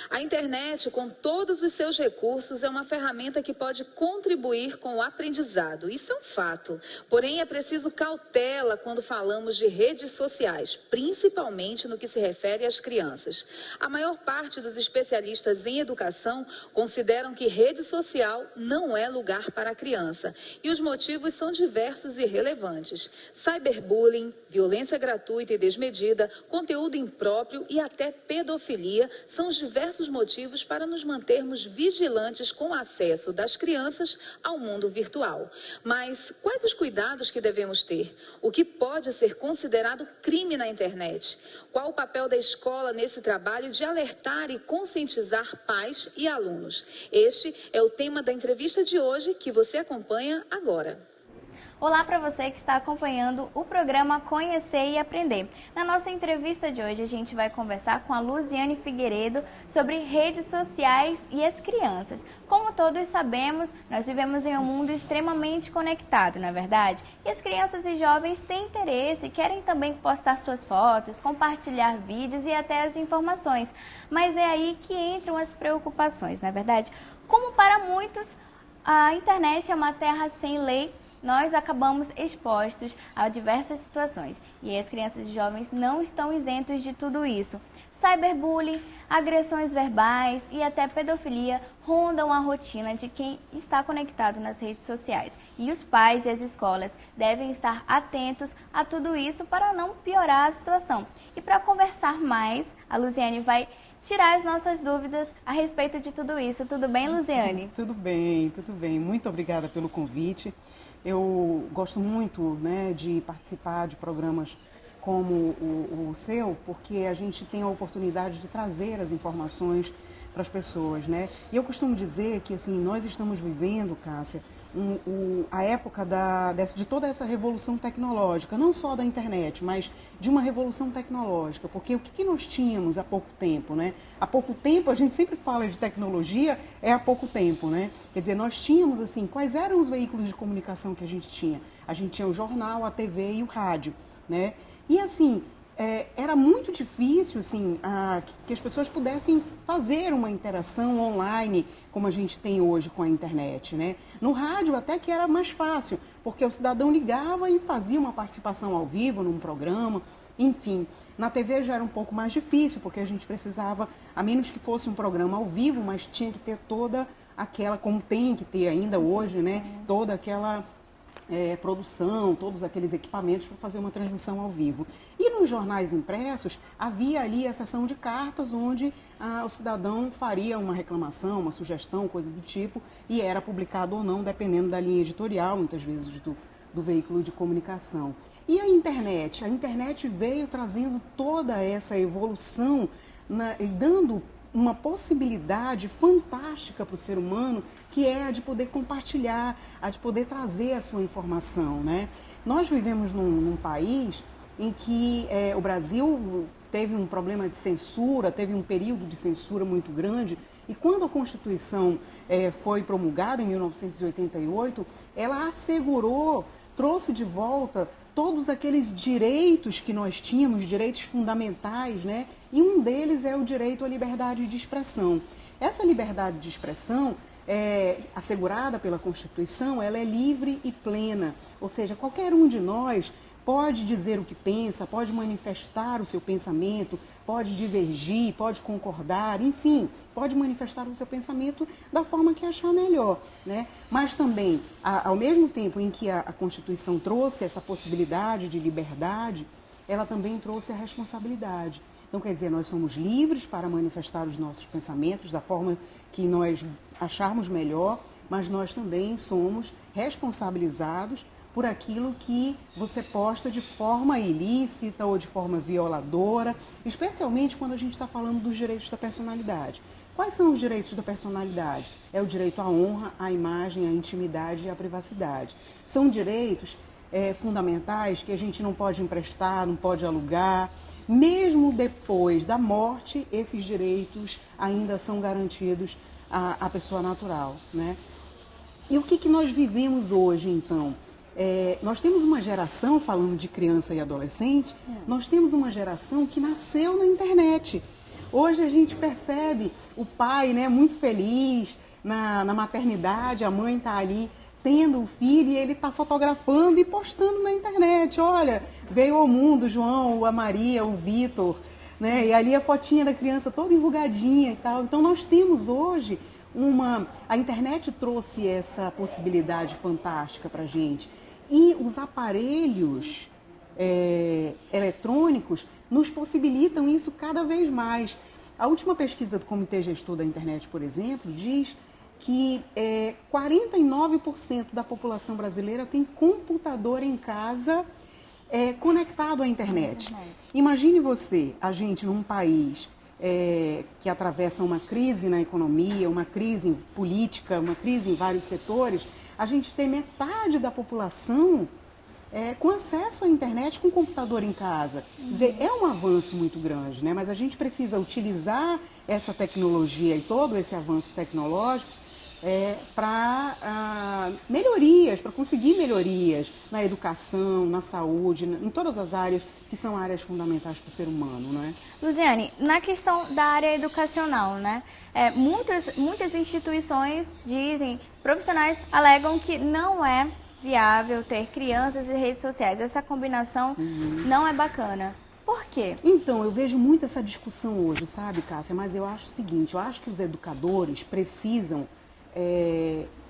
A internet, com todos os seus recursos, é uma ferramenta que pode contribuir com o aprendizado. Isso é um fato. Porém, é preciso cautela quando falamos de redes sociais, principalmente no que se refere às crianças. A maior parte dos especialistas em educação consideram que rede social não é lugar para a criança. E os motivos são diversos e relevantes. Cyberbullying, violência gratuita e desmedida, conteúdo impróprio e até pedofilia são os diversos motivos para nos mantermos vigilantes com o acesso das crianças ao mundo virtual. Mas quais os cuidados que devemos ter? O que pode ser considerado crime na internet? Qual o papel da escola nesse trabalho de alertar e conscientizar pais e alunos? Este é o tema da entrevista de hoje que você acompanha agora. Olá para você que está acompanhando o programa Conhecer e Aprender. Na nossa entrevista de hoje a gente vai conversar com a Luziane Figueiredo sobre redes sociais e as crianças. Como todos sabemos, nós vivemos em um mundo extremamente conectado, não é verdade? E as crianças e jovens têm interesse, querem também postar suas fotos, compartilhar vídeos e até as informações. Mas é aí que entram as preocupações, não é verdade? Como para muitos, a internet é uma terra sem lei. Nós acabamos expostos a diversas situações e as crianças e jovens não estão isentos de tudo isso. Cyberbullying, agressões verbais e até pedofilia rondam a rotina de quem está conectado nas redes sociais. E os pais e as escolas devem estar atentos a tudo isso para não piorar a situação. E para conversar mais, a Luziane vai tirar as nossas dúvidas a respeito de tudo isso. Tudo bem, Luziane? Tudo bem, tudo bem. Muito obrigada pelo convite. Eu gosto muito, né, de participar de programas como o seu, porque a gente tem a oportunidade de trazer as informações para as pessoas, né? E eu costumo dizer que, assim, nós estamos vivendo, Cássia, a época de toda essa revolução tecnológica, não só da internet, mas de uma revolução tecnológica, porque o que nós tínhamos há pouco tempo, né? Há pouco tempo, a gente sempre fala de tecnologia, é há pouco tempo, né? Quer dizer, nós tínhamos, assim, quais eram os veículos de comunicação que a gente tinha? A gente tinha o jornal, a TV e o rádio, né? E, assim, era muito difícil, assim, que as pessoas pudessem fazer uma interação online, como a gente tem hoje com a internet, né? No rádio até que era mais fácil, porque o cidadão ligava e fazia uma participação ao vivo num programa, enfim. Na TV já era um pouco mais difícil, porque a gente precisava, a menos que fosse um programa ao vivo, mas tinha que ter toda aquela, como tem que ter ainda hoje, né? Toda aquela produção, todos aqueles equipamentos para fazer uma transmissão ao vivo. E nos jornais impressos, havia ali a seção de cartas, onde o cidadão faria uma reclamação, uma sugestão, coisa do tipo, e era publicado ou não, dependendo da linha editorial, muitas vezes do veículo de comunicação. E a internet? A internet veio trazendo toda essa evolução, dando uma possibilidade fantástica para o ser humano, que é a de poder compartilhar, a de poder trazer a sua informação, né? Nós vivemos num país em que o Brasil teve um problema de censura, teve um período de censura muito grande, e quando a Constituição foi promulgada em 1988, ela assegurou, trouxe de volta todos aqueles direitos que nós tínhamos, direitos fundamentais, né? E um deles é o direito à liberdade de expressão. Essa liberdade de expressão, assegurada pela Constituição, ela é livre e plena, ou seja, qualquer um de nós pode dizer o que pensa, pode manifestar o seu pensamento, pode divergir, pode concordar, enfim, pode manifestar o seu pensamento da forma que achar melhor, né? Mas também, ao mesmo tempo em que a Constituição trouxe essa possibilidade de liberdade, ela também trouxe a responsabilidade. Então, quer dizer, nós somos livres para manifestar os nossos pensamentos da forma que nós acharmos melhor, mas nós também somos responsabilizados por aquilo que você posta de forma ilícita ou de forma violadora, especialmente quando a gente está falando dos direitos da personalidade. Quais são os direitos da personalidade? É o direito à honra, à imagem, à intimidade e à privacidade. São direitos fundamentais que a gente não pode emprestar, não pode alugar. Mesmo depois da morte, esses direitos ainda são garantidos à pessoa natural, né? E o que nós vivemos hoje, então? Nós temos uma geração, falando de criança e adolescente, nós temos uma geração que nasceu na internet. Hoje a gente percebe o pai, né, muito feliz na maternidade, a mãe está ali tendo o filho e ele está fotografando e postando na internet. Olha, veio ao mundo o João, a Maria, o Vitor, né? E ali a fotinha da criança toda enrugadinha e tal. Então nós temos hoje a internet trouxe essa possibilidade fantástica para a gente. E os aparelhos eletrônicos nos possibilitam isso cada vez mais. A última pesquisa do Comitê Gestor da Internet, por exemplo, diz que 49% da população brasileira tem computador em casa conectado à internet. Imagine você, a gente num país que atravessa uma crise na economia, uma crise política, uma crise em vários setores, a gente tem metade da população com acesso à internet, com computador em casa. Quer dizer, é um avanço muito grande, né? Mas a gente precisa utilizar essa tecnologia e todo esse avanço tecnológico para melhorias, para conseguir melhorias na educação, na saúde, em todas as áreas que são áreas fundamentais para o ser humano, não é? Luziane, na questão da área educacional, né? Muitas instituições dizem, profissionais alegam que não é viável ter crianças e redes sociais. Essa combinação não é bacana. Por quê? Então, eu vejo muito essa discussão hoje, sabe, Cássia? Mas eu acho o seguinte, eu acho que os educadores precisam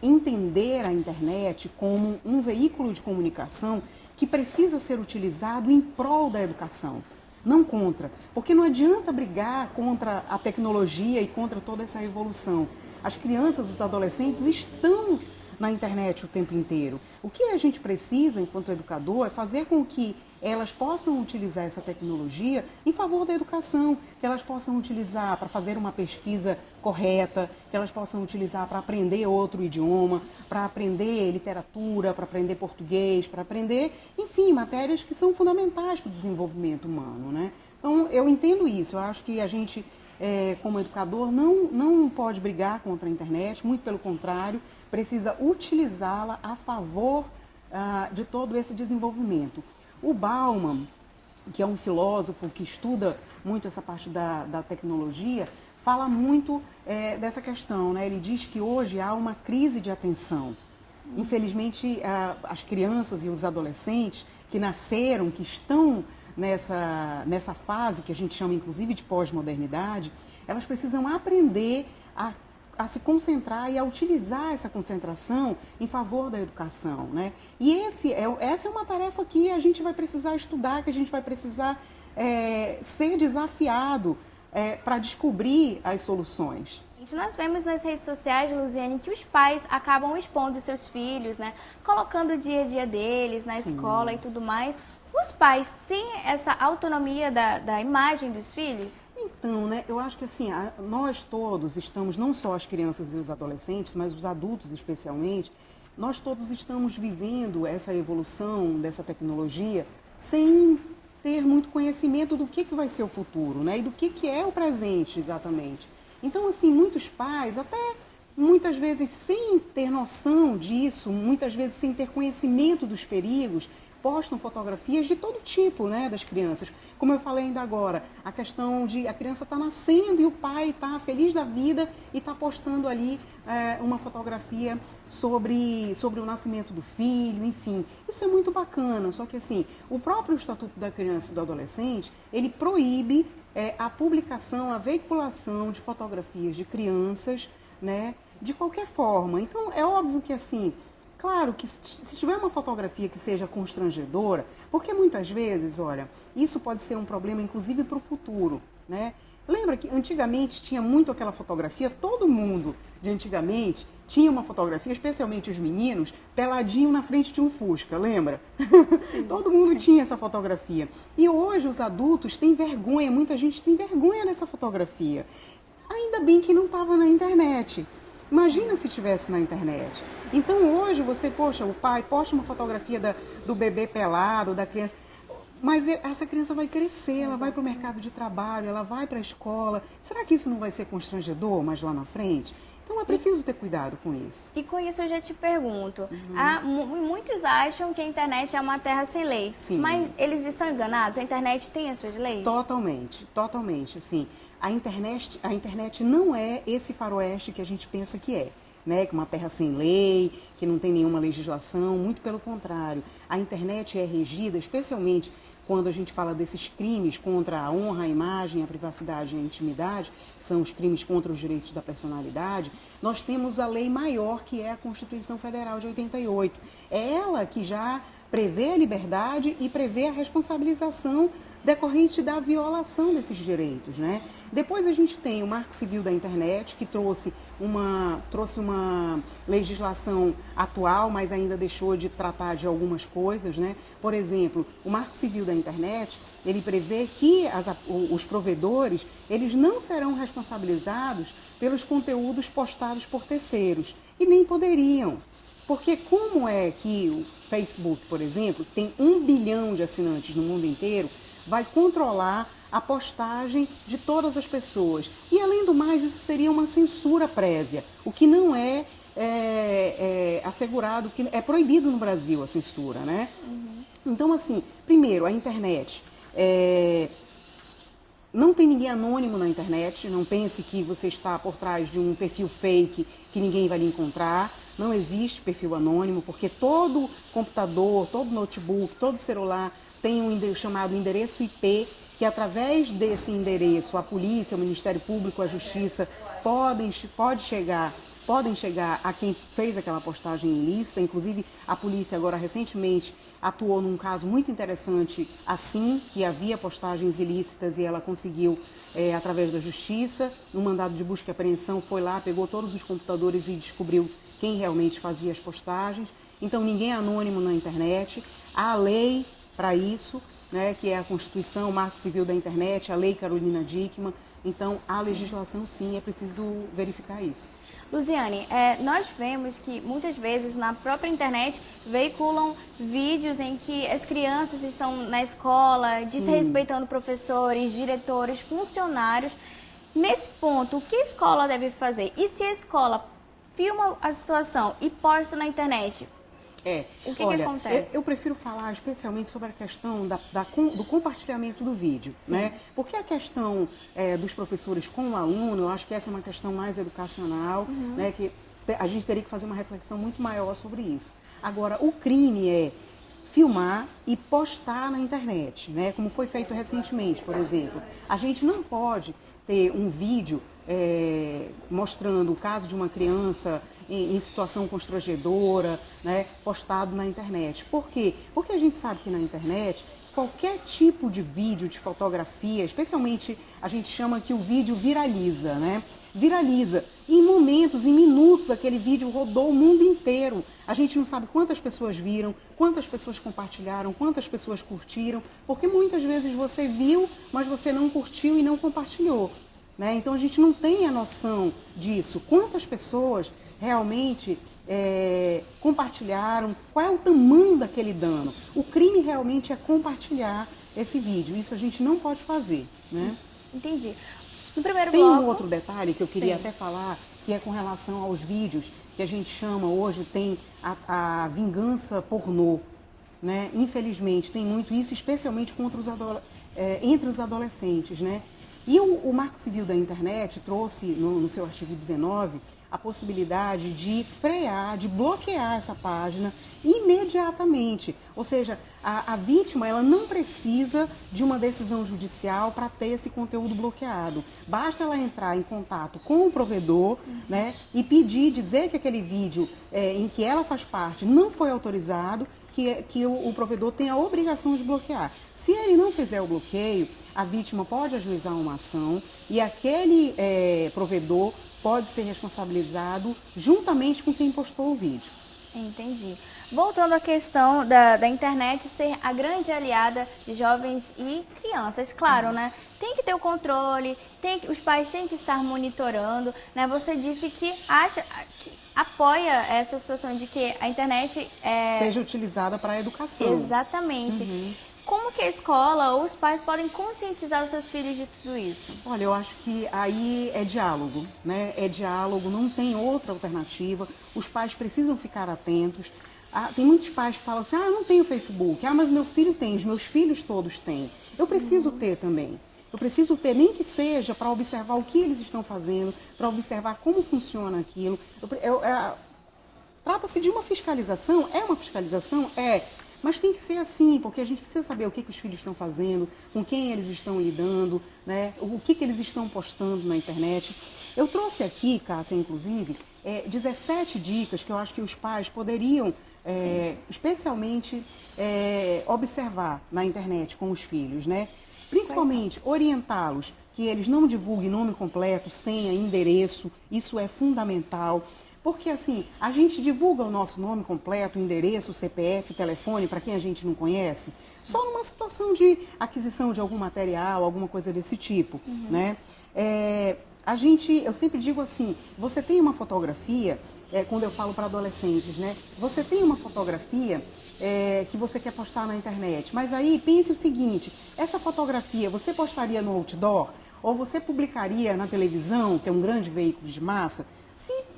entender a internet como um veículo de comunicação que precisa ser utilizado em prol da educação, não contra. Porque não adianta brigar contra a tecnologia e contra toda essa evolução. As crianças, os adolescentes estão na internet o tempo inteiro. O que a gente precisa, enquanto educador, é fazer com que elas possam utilizar essa tecnologia em favor da educação, que elas possam utilizar para fazer uma pesquisa correta, que elas possam utilizar para aprender outro idioma, para aprender literatura, para aprender português, para aprender, enfim, matérias que são fundamentais para o desenvolvimento humano, né? Então, eu entendo isso. Eu acho que a gente, como educador, não pode brigar contra a internet, muito pelo contrário, precisa utilizá-la a favor de todo esse desenvolvimento. O Bauman, que é um filósofo que estuda muito essa parte da tecnologia, fala muito dessa questão, né? Ele diz que hoje há uma crise de atenção. Infelizmente, as crianças e os adolescentes que nasceram, que estão nessa fase que a gente chama inclusive de pós-modernidade, elas precisam aprender a se concentrar e a utilizar essa concentração em favor da educação, né? E essa é uma tarefa que a gente vai precisar estudar, que a gente vai precisar ser desafiado para descobrir as soluções. Nós vemos nas redes sociais, Luziane, que os pais acabam expondo seus filhos, né? Colocando o dia a dia deles na escola e tudo mais. Os pais têm essa autonomia da imagem dos filhos? Então, né, eu acho que assim, nós todos estamos, não só as crianças e os adolescentes, mas os adultos especialmente, nós todos estamos vivendo essa evolução dessa tecnologia sem ter muito conhecimento do que vai ser o futuro, né, e do que é o presente exatamente. Então, assim, muitos pais, até muitas vezes sem ter noção disso, muitas vezes sem ter conhecimento dos perigos, postam fotografias de todo tipo, né, das crianças. Como eu falei ainda agora, a questão de a criança está nascendo e o pai está feliz da vida e está postando ali uma fotografia sobre o nascimento do filho, enfim. Isso é muito bacana, só que assim, o próprio Estatuto da Criança e do Adolescente, ele proíbe a publicação, a veiculação de fotografias de crianças, né, de qualquer forma. Então, é óbvio que assim, claro que se tiver uma fotografia que seja constrangedora, porque muitas vezes, olha, isso pode ser um problema inclusive para o futuro, né? Lembra que antigamente tinha muito aquela fotografia, todo mundo de antigamente tinha uma fotografia, especialmente os meninos, peladinho na frente de um Fusca, lembra? Todo mundo tinha essa fotografia. E hoje os adultos têm vergonha, muita gente tem vergonha dessa fotografia. Ainda bem que não estava na internet. Imagina se estivesse na internet. Então hoje você, poxa, o pai posta uma fotografia do bebê pelado, da criança, mas essa criança vai crescer, ela vai para o mercado de trabalho, ela vai para a escola. Será que isso não vai ser constrangedor mais lá na frente? Então é preciso ter cuidado com isso. E com isso eu já te pergunto, muitos acham que a internet é uma terra sem lei, Sim. Mas eles estão enganados? A internet tem as suas leis? Totalmente, totalmente, assim. a internet não é esse faroeste que a gente pensa que é. Né, que uma terra sem lei, que não tem nenhuma legislação, muito pelo contrário. A internet é regida, especialmente quando a gente fala desses crimes contra a honra, a imagem, a privacidade e a intimidade, que são os crimes contra os direitos da personalidade, nós temos a lei maior, que é a Constituição Federal de 88. É ela que já prevê a liberdade e prevê a responsabilização decorrente da violação desses direitos, né? Depois a gente tem o Marco Civil da Internet, que trouxe uma legislação atual, mas ainda deixou de tratar de algumas coisas, né? Por exemplo, o Marco Civil da Internet, ele prevê que os provedores, eles não serão responsabilizados pelos conteúdos postados por terceiros, e nem poderiam. Porque como é que o Facebook, por exemplo, tem 1 bilhão de assinantes no mundo inteiro, vai controlar a postagem de todas as pessoas. E, além do mais, isso seria uma censura prévia, o que não é, assegurado, que é proibido no Brasil a censura, né? Então, assim, primeiro, a internet. Não tem ninguém anônimo na internet, não pense que você está por trás de um perfil fake que ninguém vai lhe encontrar. Não existe perfil anônimo, porque todo computador, todo notebook, todo celular tem um chamado endereço IP, que através desse endereço a polícia, o Ministério Público, a Justiça podem chegar a quem fez aquela postagem ilícita. Inclusive, a polícia agora recentemente atuou num caso muito interessante assim, que havia postagens ilícitas e ela conseguiu, através da Justiça, no mandado de busca e apreensão, foi lá, pegou todos os computadores e descobriu quem realmente fazia as postagens. Então, ninguém é anônimo na internet. Há lei para isso, né, que é a Constituição, o Marco Civil da Internet, a Lei Carolina Dickmann. Então, a legislação, sim, é preciso verificar isso. Luziane, nós vemos que muitas vezes na própria internet veiculam vídeos em que as crianças estão na escola, desrespeitando professores, diretores, funcionários. Nesse ponto, o que a escola deve fazer? E se a escola filma a situação e posta na internet, o que acontece? Eu prefiro falar especialmente sobre a questão do compartilhamento do vídeo, né? Porque a questão dos professores com o aluno, eu acho que essa é uma questão mais educacional, né? Que a gente teria que fazer uma reflexão muito maior sobre isso. Agora, o crime é filmar e postar na internet, né? Como foi feito recentemente, por exemplo. A gente não pode ter um vídeo mostrando o caso de uma criança em situação constrangedora, né, postado na internet. Por quê? Porque a gente sabe que na internet, qualquer tipo de vídeo, de fotografia, especialmente a gente chama que o vídeo viraliza, né? Viraliza. E em momentos, em minutos, aquele vídeo rodou o mundo inteiro. A gente não sabe quantas pessoas viram, quantas pessoas compartilharam, quantas pessoas curtiram, porque muitas vezes você viu, mas você não curtiu e não compartilhou, né? Então a gente não tem a noção disso. Quantas pessoas realmente compartilharam, qual é o tamanho daquele dano. O crime realmente é compartilhar esse vídeo, isso a gente não pode fazer, né? Entendi. No primeiro Tem bloco... um outro detalhe que eu queria até falar, que é com relação aos vídeos, que a gente chama hoje, tem a vingança pornô, né? Infelizmente tem muito isso, especialmente contra entre os adolescentes, né? E o Marco Civil da Internet trouxe, no seu artigo 19, a possibilidade de frear, de bloquear essa página imediatamente. Ou seja, a vítima ela não precisa de uma decisão judicial para ter esse conteúdo bloqueado. Basta ela entrar em contato com o provedor, né, e dizer que aquele vídeo em que ela faz parte não foi autorizado, que o provedor tem a obrigação de bloquear. Se ele não fizer o bloqueio, a vítima pode ajuizar uma ação e aquele provedor pode ser responsabilizado juntamente com quem postou o vídeo. Entendi. Voltando à questão da internet ser a grande aliada de jovens e crianças, claro, né? Tem que ter o controle, os pais têm que estar monitorando, né? Você disse que apoia essa situação de que a internet seja utilizada para a educação. Exatamente. Como que a escola ou os pais podem conscientizar os seus filhos de tudo isso? Olha, eu acho que aí é diálogo, né? É diálogo, não tem outra alternativa. Os pais precisam ficar atentos. Tem muitos pais que falam assim, não tenho Facebook. Mas meu filho tem, os meus filhos todos têm. Eu preciso ter também. Eu preciso ter, nem que seja para observar o que eles estão fazendo, para observar como funciona aquilo. Trata-se de uma fiscalização? É uma fiscalização? É. Mas tem que ser assim, porque a gente precisa saber o que os filhos estão fazendo, com quem eles estão lidando, né? O que eles estão postando na internet. Eu trouxe aqui, Cássia, inclusive, 17 dicas que eu acho que os pais poderiam, especialmente, observar na internet com os filhos, né? Principalmente orientá-los que eles não divulguem nome completo, senha, endereço, isso é fundamental. Porque, assim, a gente divulga o nosso nome completo, endereço, CPF, telefone, para quem a gente não conhece, só numa situação de aquisição de algum material, alguma coisa desse tipo, né? Eu sempre digo assim, você tem uma fotografia, quando eu falo para adolescentes, né? Você tem uma fotografia que você quer postar na internet, mas aí pense o seguinte, essa fotografia você postaria no outdoor ou você publicaria na televisão, que é um grande veículo de massa?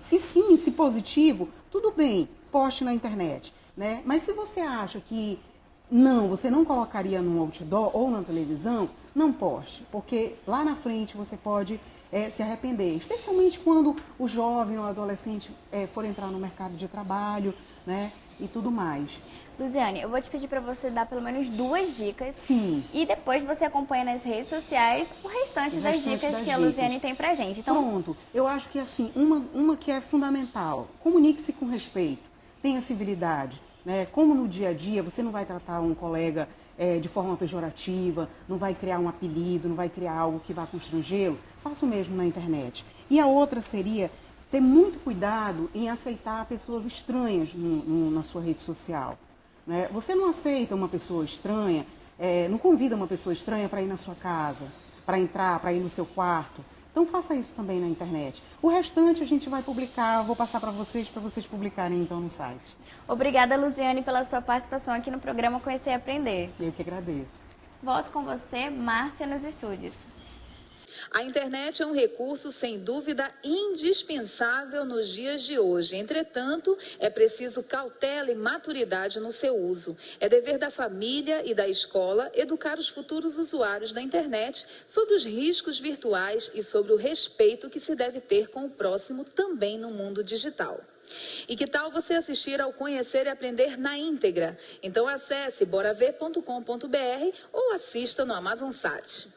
Se sim, se positivo, tudo bem, poste na internet, né? Mas se você acha que não, você não colocaria no outdoor ou na televisão, não poste, porque lá na frente você pode se arrepender, especialmente quando o jovem ou o adolescente for entrar no mercado de trabalho, né? E tudo mais. Luziane, eu vou te pedir para você dar pelo menos 2 dicas. Sim. E depois você acompanha nas redes sociais o restante das dicas que a Luziane tem pra gente. Então, pronto. Eu acho que assim, uma que é fundamental, comunique-se com respeito, tenha civilidade, né? Como no dia a dia você não vai tratar um colega de forma pejorativa, não vai criar um apelido, não vai criar algo que vá constrangê-lo, faça o mesmo na internet. E a outra seria ter muito cuidado em aceitar pessoas estranhas na sua rede social. Né? Você não aceita uma pessoa estranha, não convida uma pessoa estranha para ir na sua casa, para entrar, para ir no seu quarto. Então faça isso também na internet. O restante a gente vai publicar, vou passar para vocês publicarem então no site. Obrigada, Luziane, pela sua participação aqui no programa Conhecer e Aprender. Eu que agradeço. Volto com você, Márcia, nos estúdios. A internet é um recurso, sem dúvida, indispensável nos dias de hoje. Entretanto, é preciso cautela e maturidade no seu uso. É dever da família e da escola educar os futuros usuários da internet sobre os riscos virtuais e sobre o respeito que se deve ter com o próximo também no mundo digital. E que tal você assistir ao Conhecer e Aprender na íntegra? Então acesse boraver.com.br ou assista no Amazon Sat.